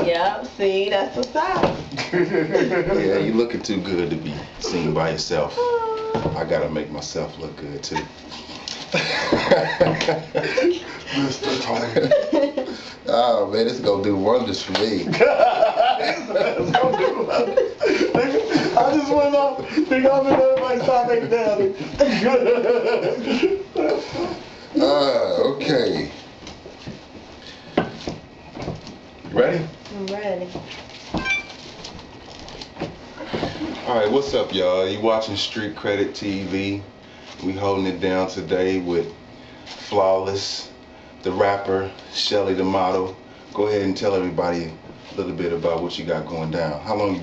Yep, see, that's what's up. Yeah, you looking too good to be seen by yourself. I gotta make myself look good too. Mr. Tony. Oh man, this is gonna do wonders for me. It's gonna do wonders. I just went up. Think I'm in everybody stop making down. Okay. Ready? I'm ready. Alright, what's up y'all? You watching Street.Credit TV. We holding it down today with Flawless, the rapper, Chelly the model. Go ahead and tell everybody a little bit about what you got going down. How long you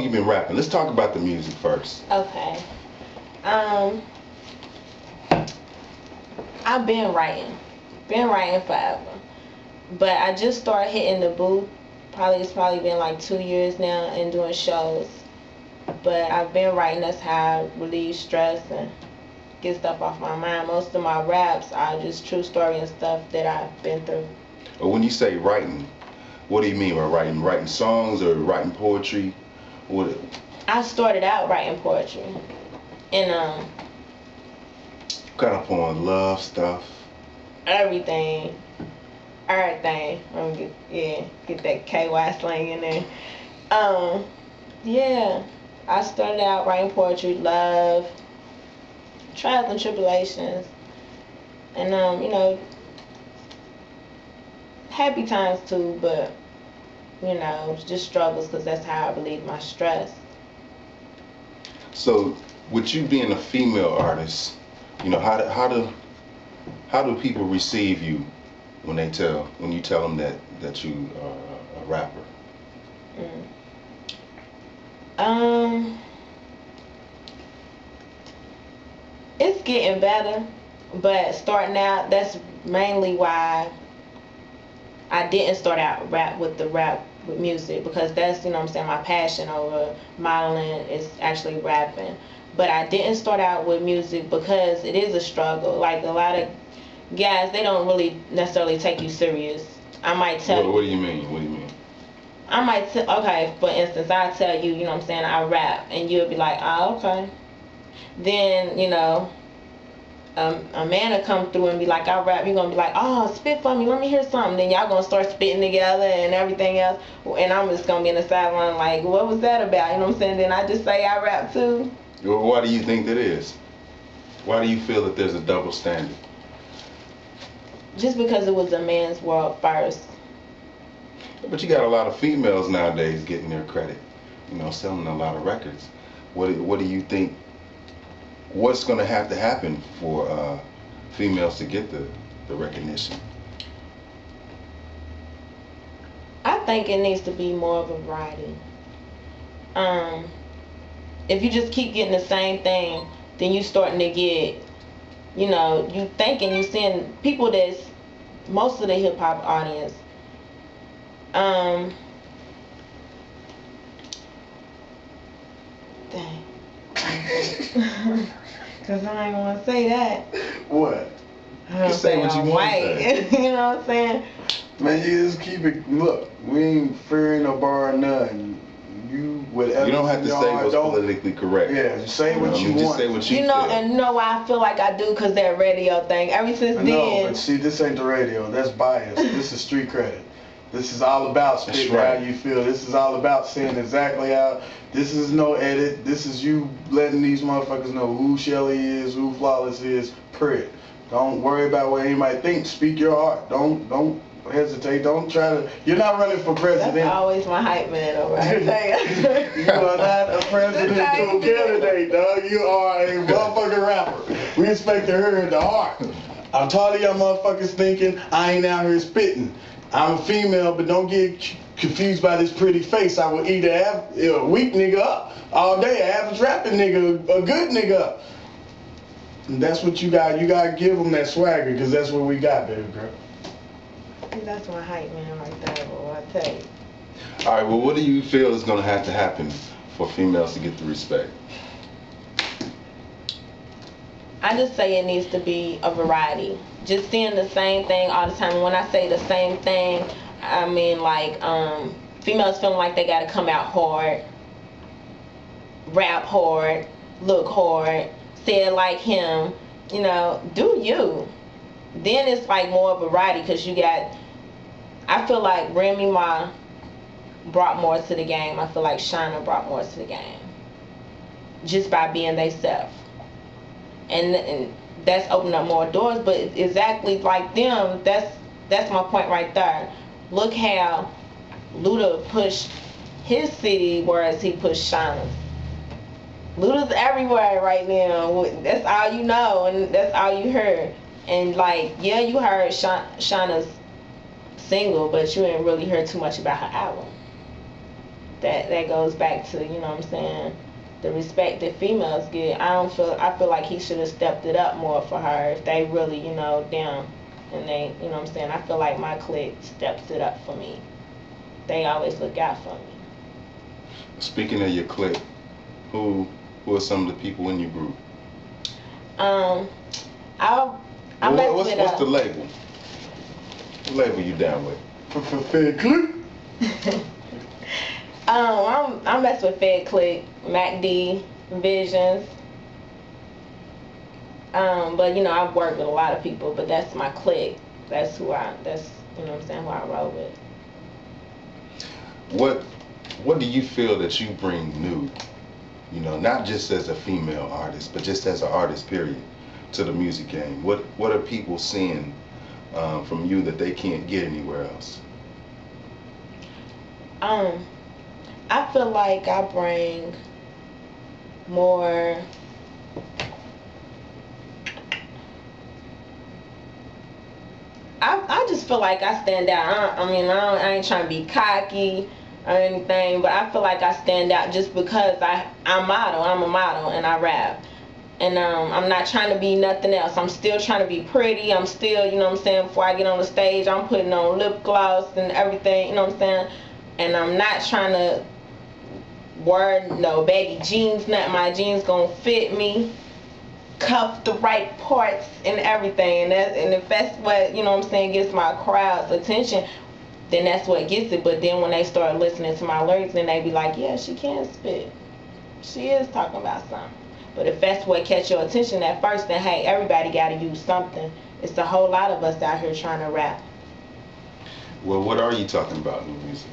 been rapping? Let's talk about the music first. Okay. I've been writing forever. But I just started hitting the booth. It's probably been like 2 years now and doing shows. But I've been writing. That's how I relieve stress and get stuff off my mind. Most of my raps are just true story and stuff that I've been through. Well, when you say writing, what do you mean by writing? Writing songs or writing poetry? What? I started out writing poetry. And Kind of poem, love stuff. everything. Get that KY slang in there. Yeah, I started out writing poetry, love, trials and tribulations, and you know, happy times too, but you know, just struggles because that's how I relieve my stress. So, with you being a female artist, you know, how do people receive you when you tell them that you are a rapper? It's getting better, but starting out, that's mainly why I didn't start out with music, because that's, you know what I'm saying, my passion over modeling is actually rapping. But I didn't start out with music because it is a struggle. Like a lot of guys, they don't really necessarily take you serious. I might tell you. What do you mean? What do you mean? I might okay, for instance, I tell you, you know what I'm saying, I rap, and you'll be like, oh, okay. Then, you know, a man will come through and be like, I rap, you're going to be like, oh, spit for me, let me hear something. Then y'all going to start spitting together and everything else, and I'm just going to be in the sideline like, what was that about, you know what I'm saying? Then I just say I rap too. Well, why do you think that is? Why do you feel that there's a double standard? Just because it was a man's world first. But you got a lot of females nowadays getting their credit, you know, selling a lot of records. What do you think? What's going to have to happen for females to get the recognition? I think it needs to be more of a variety. If you just keep getting the same thing, then you starting to get, you know, you thinking you seeing people that's most of the hip hop audience. Dang. Cause I ain't want to say that. What? You say what you want to say. You know what I'm saying? Man, you just keep it. Look, we ain't fearing no bar or nothing. You whatever. You don't have to say what's don't, politically correct. Yeah, just say what you want. Just say what you You know, feel. and you know why I feel like I do? Cause that radio thing. Ever since No, then. but see, this ain't the radio. That's bias. This is Street Credit. This is all about speaking right. how you feel. This is all about saying exactly how. This is no edit. This is you letting these motherfuckers know who Chelly is, who Flawless is. Period. Don't worry about what anybody thinks. Speak your heart. Don't hesitate. Don't try to. You're not running for president. That's always my hype man over. I tell you. You are not a presidential candidate, dog. You are a motherfucking rapper. We expect to hear the heart. I'm tired of y'all motherfuckers thinking I ain't out here spitting. I'm a female, but don't get confused by this pretty face. I will either have a weak nigga up all day, an average rapping nigga, a good nigga up. And that's what you got. You got to give them that swagger, because that's what we got, baby girl. That's my hype man right there, boy, I tell you. All right, well, what do you feel is going to have to happen for females to get the respect? I just say it needs to be a variety. Just seeing the same thing all the time. When I say the same thing, I mean, like, females feeling like they gotta come out hard, rap hard, look hard, say it like him, you know, do you. Then it's like more variety because you got, I feel like Remy Ma brought more to the game. I feel like Shauna brought more to the game. Just by being they self. And that's opened up more doors, but exactly like them, that's my point right there. Look how Luda pushed his city, whereas he pushed Shauna's. Luda's everywhere right now. That's all you know, and that's all you heard. And like, yeah, you heard Shauna's single, but you ain't really heard too much about her album. That goes back to, you know what I'm saying, the respect that females get. I feel like he should have stepped it up more for her if they really, you know, down. And they, you know what I'm saying, I feel like my clique steps it up for me. They always look out for me. Speaking of your clique, who are some of the people in your group? What's the label? What label you down with? Fed clique. I mess with Fed Click, Mac D, Visions. But you know, I've worked with a lot of people, but that's my clique. That's you know what I'm saying, who I roll with. What do you feel that you bring new, you know, not just as a female artist, but just as an artist, period, to the music game? What are people seeing from you that they can't get anywhere else? I feel like I bring more. I just feel like I stand out. I ain't trying to be cocky or anything, but I feel like I stand out just because I'm a model and I rap. And I'm not trying to be nothing else. I'm still trying to be pretty. I'm still, you know what I'm saying, before I get on the stage, I'm putting on lip gloss and everything, you know what I'm saying? And I'm not trying to wear no baggy jeans, nothing. My jeans gonna fit me, cuff the right parts and everything. And if that's what, you know what I'm saying, gets my crowd's attention, then that's what gets it. But then when they start listening to my lyrics, then they be like, yeah, she can spit. She is talking about something. But if that's what catch your attention at first, then hey, everybody gotta use something. It's a whole lot of us out here trying to rap. Well, what are you talking about in music?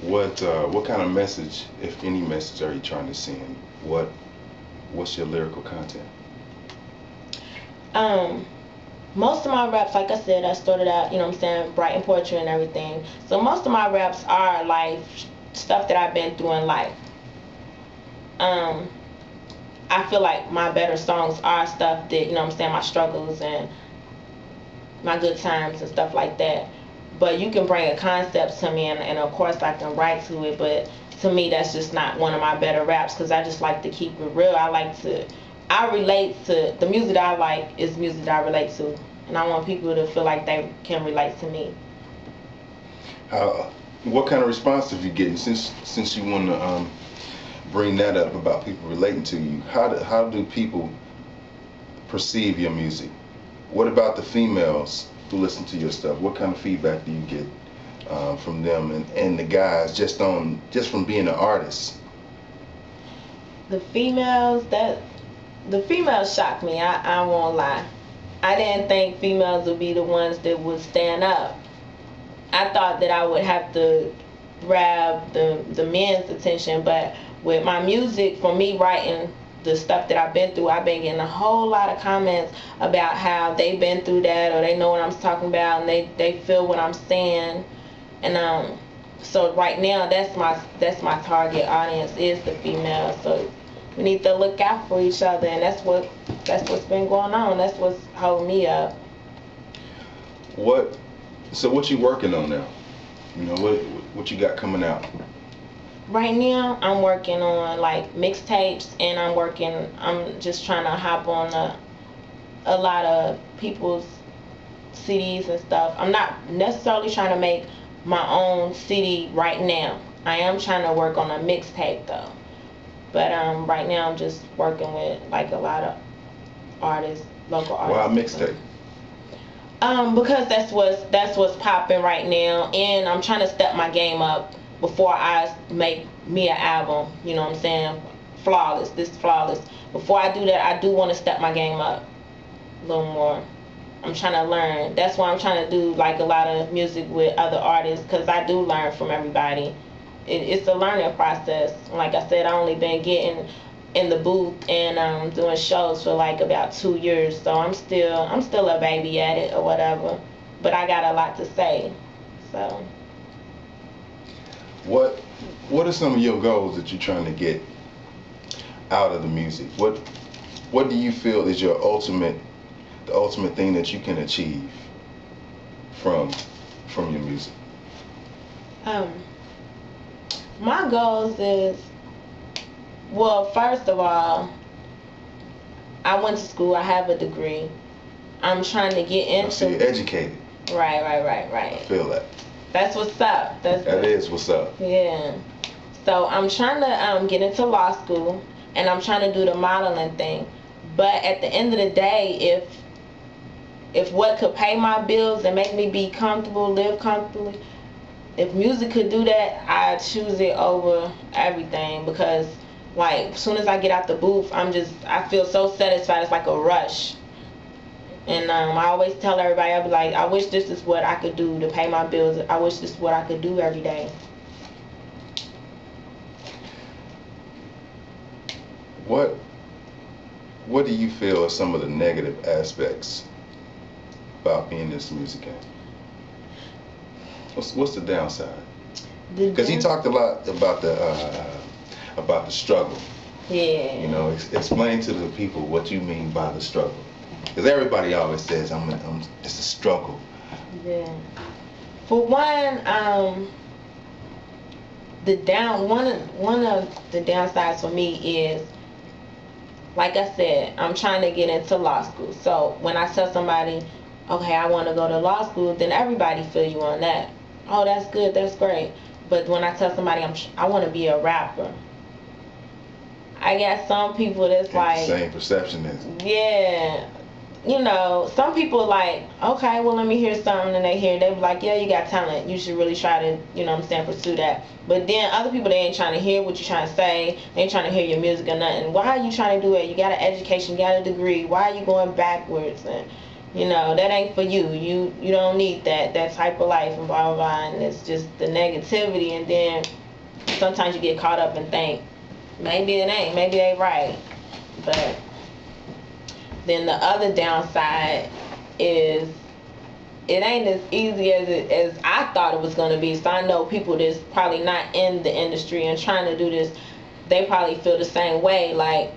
What kind of message, if any message, are you trying to send? What's your lyrical content? Most of my raps, like I said, I started out, you know what I'm saying, writing poetry and everything. So most of my raps are life, stuff that I've been through in life. I feel like my better songs are stuff that, you know what I'm saying, my struggles and my good times and stuff like that. But you can bring a concept to me, and of course I can write to it, but to me that's just not one of my better raps, because I just like to keep it real. I relate to, the music that I like is music that I relate to, and I want people to feel like they can relate to me. What kind of response have you getting since you want to bring that up about people relating to you? How do people perceive your music? What about the females who listen to your stuff? What kind of feedback do you get from them and the guys just from being an artist? The females shocked me. I won't lie. I didn't think females would be the ones that would stand up. I thought that I would have to grab the men's attention, but with my music, for me writing the stuff that I've been through, I've been getting a whole lot of comments about how they've been through that, or they know what I'm talking about, and they feel what I'm saying. And so right now that's my target audience is the females. So we need to look out for each other, and that's what's been going on. That's what's holding me up. So what you working on now? You know, what you got coming out? Right now, I'm working on like mixtapes, and I'm just trying to hop on a lot of people's CDs and stuff. I'm not necessarily trying to make my own CD right now. I am trying to work on a mixtape though. But right now I'm just working with like a lot of artists, local artists. Why a mixtape? Because that's what's popping right now, and I'm trying to step my game up before I make me an album. You know what I'm saying? Flawless. This is flawless. Before I do that, I do want to step my game up a little more. I'm trying to learn. That's why I'm trying to do like a lot of music with other artists, because I do learn from everybody. It's a learning process. Like I said, I only been getting in the booth and doing shows for like about 2 years, so I'm still a baby at it or whatever. But I got a lot to say. So what are some of your goals that you're trying to get out of the music? What do you feel is your the ultimate thing that you can achieve from your music? My goals is, well, first of all, I went to school. I have a degree. I'm trying to get into. So you're educated. Right. I feel that. That's what's up. That is what's up. Yeah. So I'm trying to get into law school, and I'm trying to do the modeling thing. But at the end of the day, if what could pay my bills and make me be comfortable, live comfortably, if music could do that, I choose it over everything, because like as soon as I get out the booth, I feel so satisfied. It's like a rush. And I always tell everybody, I be like, I wish this is what I could do to pay my bills. I wish this is what I could do every day. What do you feel are some of the negative aspects about being in this music game? What's the downside? Because he talked a lot about the struggle. Yeah. You know, explain to the people what you mean by the struggle. Because everybody always says, it's a struggle. Yeah. For one, one of the downsides for me is, like I said, I'm trying to get into law school. So when I tell somebody, okay, I want to go to law school, then everybody feel you on that. Oh, that's good, that's great. But when I tell somebody I want to be a rapper, I got some people that's like, same perception as. Yeah. You know, some people like, okay, well, let me hear something, and they be like, yeah, you got talent, you should really try to, you know what I'm saying, pursue that. But then other people, they ain't trying to hear what you're trying to say, they ain't trying to hear your music or nothing. Why are you trying to do it? You got an education, you got a degree, why are you going backwards? And you know, that ain't for you. You don't need that type of life, and blah blah blah. And it's just the negativity, and then sometimes you get caught up and think, maybe it ain't, maybe they right. But then the other downside is it ain't as easy as I thought it was gonna be. So I know people that's probably not in the industry and trying to do this, they probably feel the same way. Like,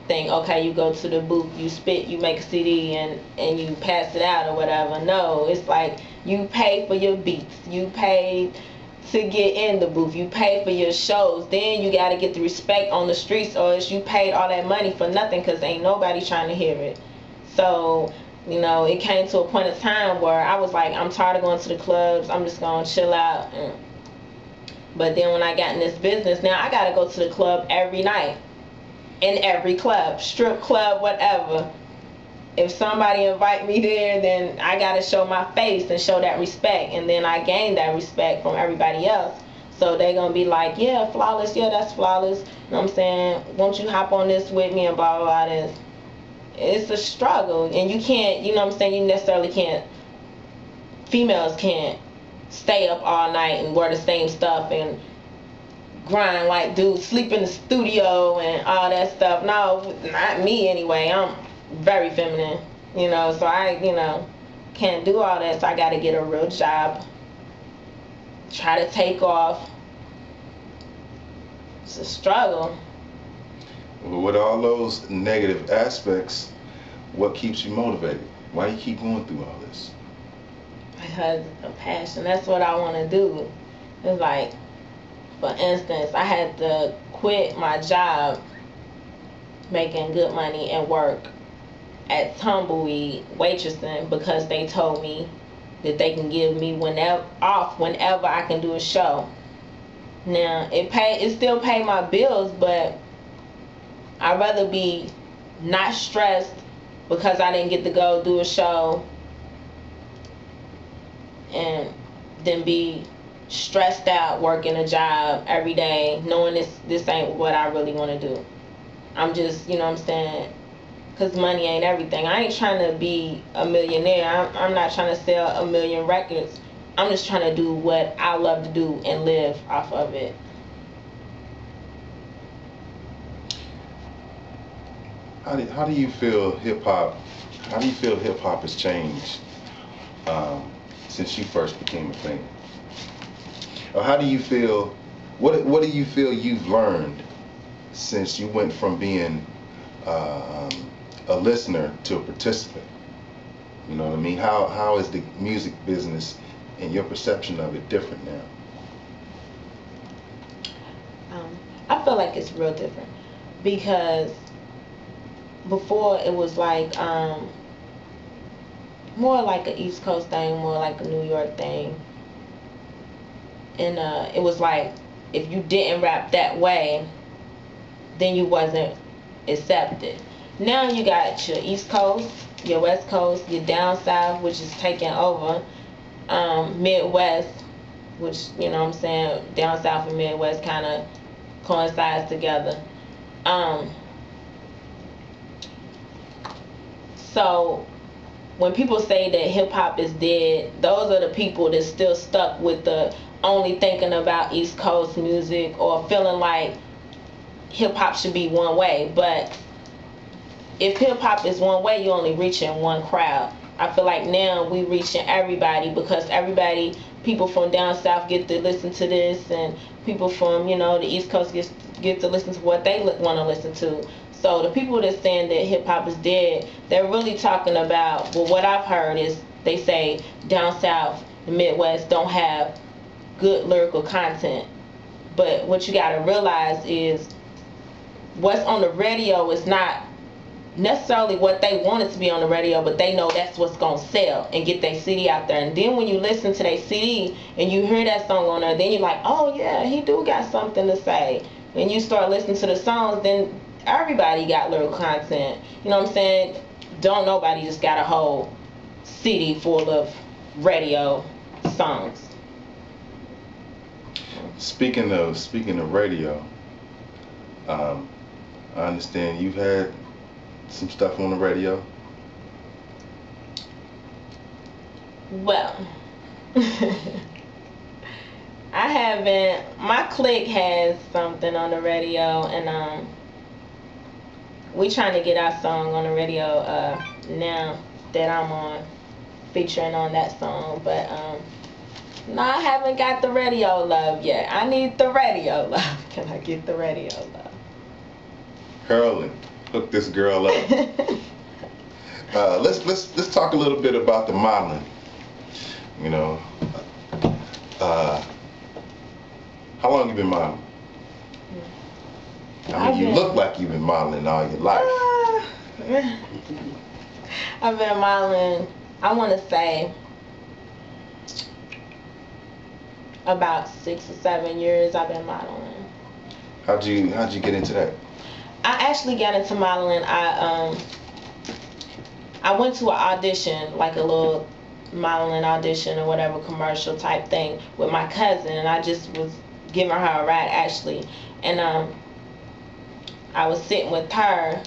think, okay, you go to the booth, you spit, you make a CD, and you pass it out or whatever. No, it's like you pay for your beats, you pay to get in the booth, you pay for your shows, then you got to get the respect on the streets, or else you paid all that money for nothing, because ain't nobody trying to hear it. So, you know, it came to a point of time where I was like, I'm tired of going to the clubs, I'm just going to chill out. But then when I got in this business, now I got to go to the club every night. In every club, strip club, whatever. If somebody invite me there, then I gotta show my face and show that respect, and then I gain that respect from everybody else. So they gonna be like, yeah, flawless, yeah, that's flawless. You know what I'm saying? Won't you hop on this with me and blah blah blah. This. It's a struggle, and you can't, you know what I'm saying? You necessarily can't. Females can't stay up all night and wear the same stuff and grind like dudes, sleep in the studio and all that stuff. No, not me anyway. I'm very feminine, you know, so I, you know, can't do all that. So I got to get a real job, try to take off. It's a struggle. Well, with all those negative aspects, what keeps you motivated? Why you keep going through all this? Because of passion. That's what I want to do. It's like, for instance, I had to quit my job making good money and work at Tumbleweed waitressing, because they told me that they can give me whenever I can do a show. Now it still pay my bills, but I'd rather be not stressed because I didn't get to go do a show and then be stressed out working a job every day knowing this ain't what I really want to do. I'm just, you know what I'm saying, because money ain't everything. I ain't trying to be a millionaire. I'm not trying to sell a million records. I'm just trying to do what I love to do and live off of it. How do you feel hip hop? How do you feel hip hop has changed since you first became a fan? Or how do you feel? What do you feel you've learned since you went from being a listener to a participant? You know what I mean? How is the music business and your perception of it different now? I feel like it's real different because before it was like more like an East Coast thing, more like a New York thing, and it was like if you didn't rap that way, then you wasn't accepted. Now you got your East Coast, your West Coast, your down south, which is taking over, Midwest, which, you know what I'm saying, down south and Midwest kind of coincides together. So when people say that hip hop is dead, those are the people that's still stuck with the only thinking about East Coast music or feeling like hip hop should be one way. But if hip hop is one way, you only reaching one crowd. I feel like now we reaching everybody because people from down south get to listen to this, and people from, you know, the East Coast get to listen to what they want to listen to. So the people that's saying that hip hop is dead, they're really talking about, well, what I've heard is they say down south, the Midwest don't have good lyrical content. But what you got to realize is what's on the radio is not necessarily what they want it to be on the radio, but they know that's what's gonna sell and get their CD out there. And then when you listen to their CD and you hear that song on there, then you're like, oh yeah, he do got something to say. And you start listening to the songs, then everybody got lyrical content. You know what I'm saying? Don't nobody just got a whole CD full of radio songs. Speaking of radio, I understand you've had some stuff on the radio. Well, I haven't. My clique has something on the radio, and we trying to get our song on the radio now that I'm on, featuring on that song. But no, I haven't got the radio love yet. I need the radio love. Can I get the radio love? Hurling, hook this girl up. Let's talk a little bit about the modeling. You know, how long you been modeling? I mean, you look like you've been modeling all your life. I've been modeling, I want to say, about 6 or 7 years I've been modeling. How'd you get into that? I actually got into modeling. I went to an audition, like a little modeling audition or whatever, commercial type thing with my cousin, and I just was giving her a ride actually, and I was sitting with her.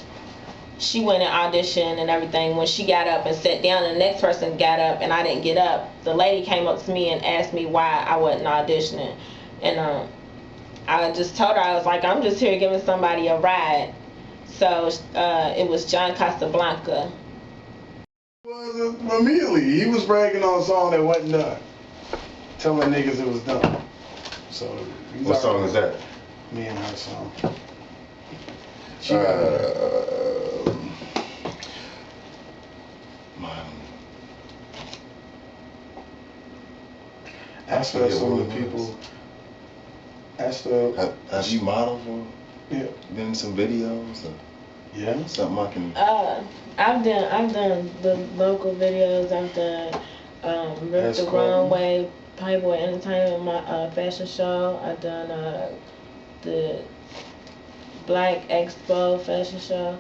She went and auditioned and everything. When she got up and sat down, and the next person got up and I didn't get up, the lady came up to me and asked me why I wasn't auditioning, and I just told her, I was like, I'm just here giving somebody a ride. So it was John Casablanca. Immediately, he was bragging on a song that wasn't done, telling niggas it was done. So what song is that? Me and her song. Ask her some of the people. Ask her. Have you modeled for? Yeah. Been in some videos? Or yeah. Something I can. I've done the local videos. I've done Rip the Runway, Playboy Entertainment, my fashion show. I've done the Black Expo fashion show.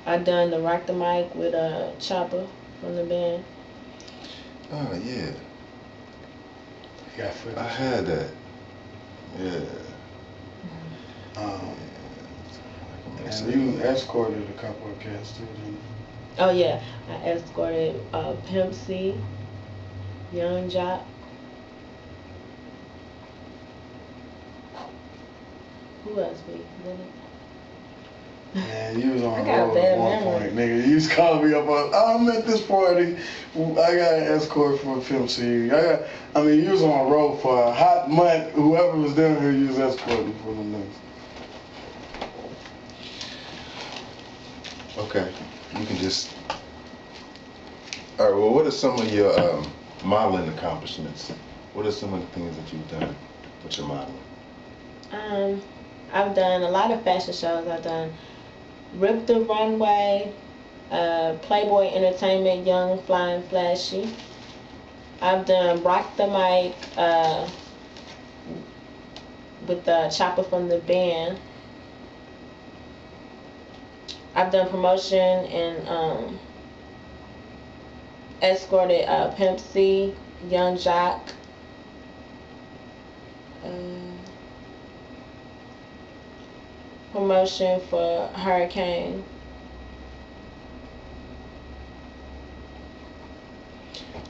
I done the Rock the Mic with Chopper from the band. Oh yeah. You got footage. I had that. Yeah. And you escorted a couple of cats too, didn't you? Oh yeah, I escorted Pimp C, Young Jock. Who else we did it? Man, you was on I the got a road bad at one memory. point, nigga. You used to call me up on, I'm at this party. I got an escort for Pimp C. You was on the road for a hot month. Whoever was down here, you was escorting for them niggas. Okay. You can just. All right. Well, what are some of your modeling accomplishments? What are some of the things that you've done with your modeling? I've done a lot of fashion shows. I've done Rip the Runway, Playboy Entertainment, Young, Flying, Flashy. I've done Rock the Mic with the Chopper from the band. I've done promotion and escorted Pimp C, Young Jock. Promotion for Hurricane.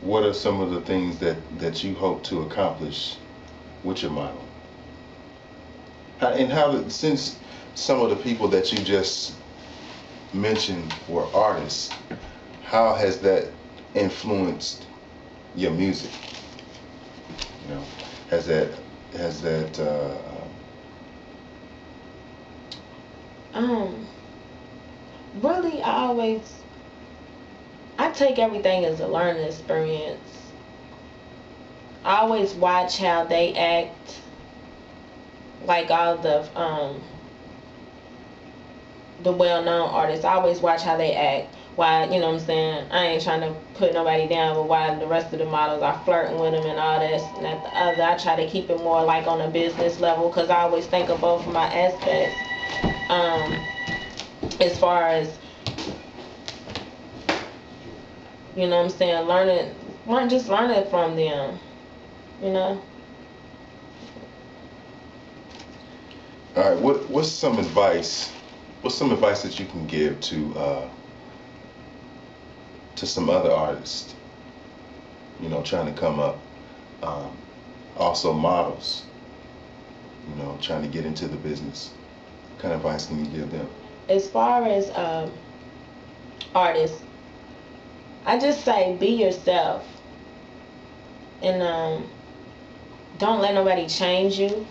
What are some of the things that you hope to accomplish with your model? Since some of the people that you just mentioned were artists, how has that influenced your music? You know, has that really, I take everything as a learning experience. I always watch how they act, like all the well-known artists. I always watch how they act. Why, you know what I'm saying? I ain't trying to put nobody down, but while the rest of the models are flirting with them and all this and that the other, I try to keep it more like on a business level, because I always think of both of my aspects. As far as, you know what I'm saying, just learning from them, you know. all right? What's some advice? What's some advice that you can give to some other artists? You know, trying to come up. Also models. You know, trying to get into the business. What kind of advice can you give them? As far as artists, I just say be yourself, and don't let nobody change you.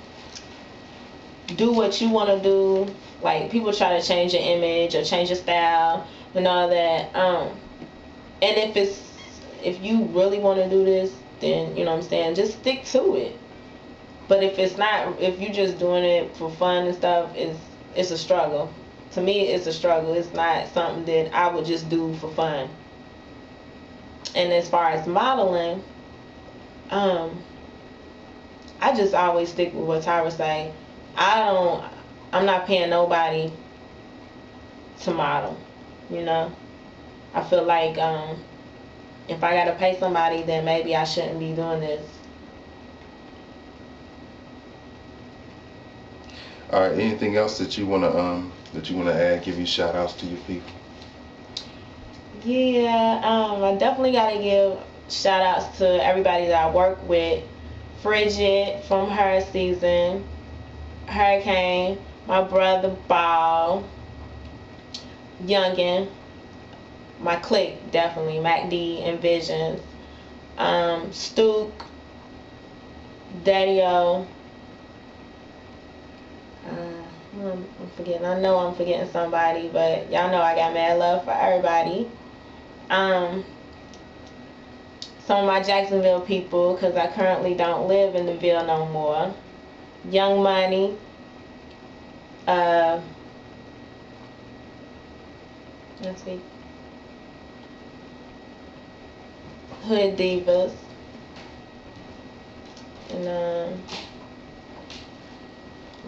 Do what you want to do. Like, people try to change your image or change your style and all that. And if you really want to do this, then, you know what I'm saying, just stick to it. But if you just doing it for fun and stuff, it's a struggle. To me, it's a struggle. It's not something that I would just do for fun. And as far as modeling, I just always stick with what Tyra say. I'm not paying nobody to model, you know. I feel like if I gotta pay somebody, then maybe I shouldn't be doing this. All right. Anything else that you wanna add? Give you shout outs to your people. Yeah, I definitely gotta give shout outs to everybody that I work with. Frigid from her season, Hurricane, my brother Ball, Youngin, my clique definitely, Mac D and Visions, Stook, Daddy-O. I'm forgetting. I know I'm forgetting somebody, but y'all know I got mad love for everybody. Some of my Jacksonville people, because I currently don't live in the Ville no more. Young Money. Let's see. Hood Divas. And I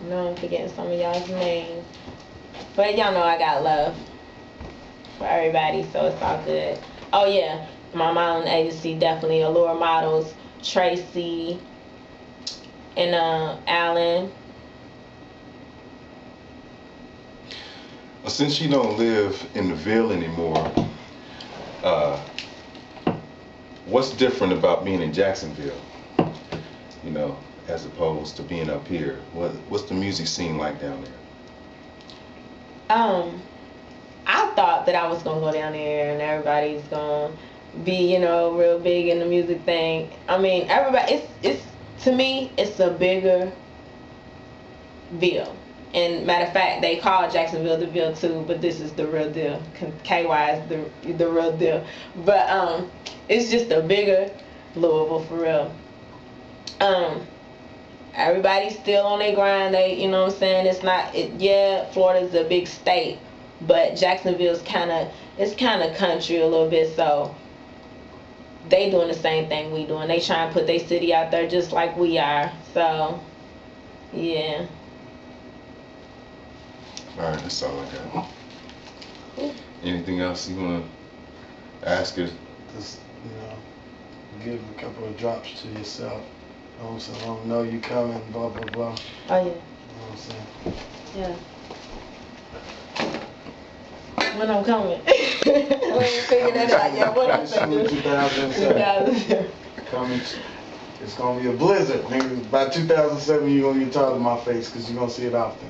know I'm forgetting some of y'all's names. But y'all know I got love. for everybody, so it's all good. Oh yeah, my modeling agency definitely Allure Models, Tracy, and Alan. Since you don't live in the Ville anymore, what's different about being in Jacksonville? You know, as opposed to being up here. What's the music scene like down there? I thought that I was gonna go down there and everybody's gonna be, you know, real big in the music thing. I mean, everybody. It's to me, it's a bigger Ville. And matter of fact, they call Jacksonville the Ville too, but this is the real deal. KY is the real deal. But it's just a bigger Louisville for real. Everybody's still on their grind. They, you know what I'm saying? It's not. Yeah, Florida's a big state, but Jacksonville's kind of country a little bit. So they doing the same thing we doing. They trying to put their city out there just like we are. So yeah. All right, that's all I got. Anything else you want to ask her? Just, you know, give a couple of drops to yourself. You know what I'm saying? Let them know you coming, blah, blah, blah. Oh yeah. You know what I'm saying? Yeah. When I'm coming. When you figure that out, yeah, what I'm saying. 2007. Coming. It's gonna be a blizzard, nigga. By 2007, you're gonna get tired of my face because you're gonna see it often.